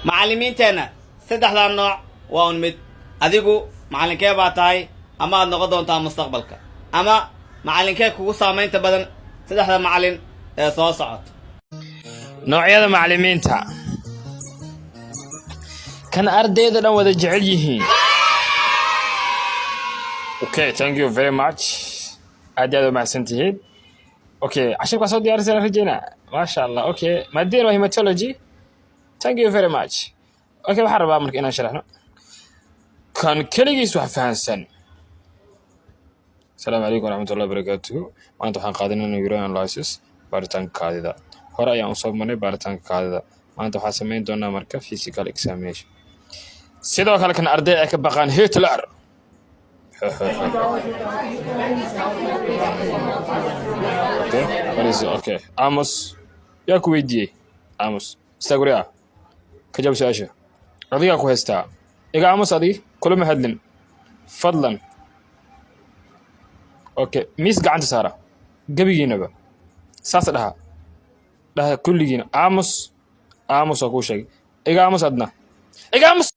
macallimiinteena saddexdan nooc waa un mid adigu macallinkee baa tahay ama aad noqon doontaa mustaqbalka ama macallinkee kugu saamaynta badan saddexda macallin ee soo socota noocyada macallimiinta kan ardayda dhan wada jecel yihiin. Okay, thank you very much. aad aad u mahadsantihiin. Okay, cashirka soo diyaarisay rajayna maasha Allah. Okay, maadeen waa hematology. Thank you very much. Okay, waxaan rabaa marka inaan sharaxno kan kaligiis wax fahansan. Asalaamu calaykum waraxmatullahi wabarakaatuh. maanta waxaan qaadanaynaa urine analysis baaritaanka kaadida. hore ayaan u soo marnay baaritaanka kaadida. maanta waxaan samayn doonaa marka physical examination. sidoo kale kan arday ay ka baqaan Hitler. Okay, what is it? Okay, Amos. yaa ku weydiiyey Amos istaguriya ka jawaab su'aasha adiga ku haystaa iga Amos adii kulama hadlin fadlan. Okay, miis gacanta saara gabigiinaba saas dhaha kulligiina Amos oo ku sheegay iga Amos adna iga Amos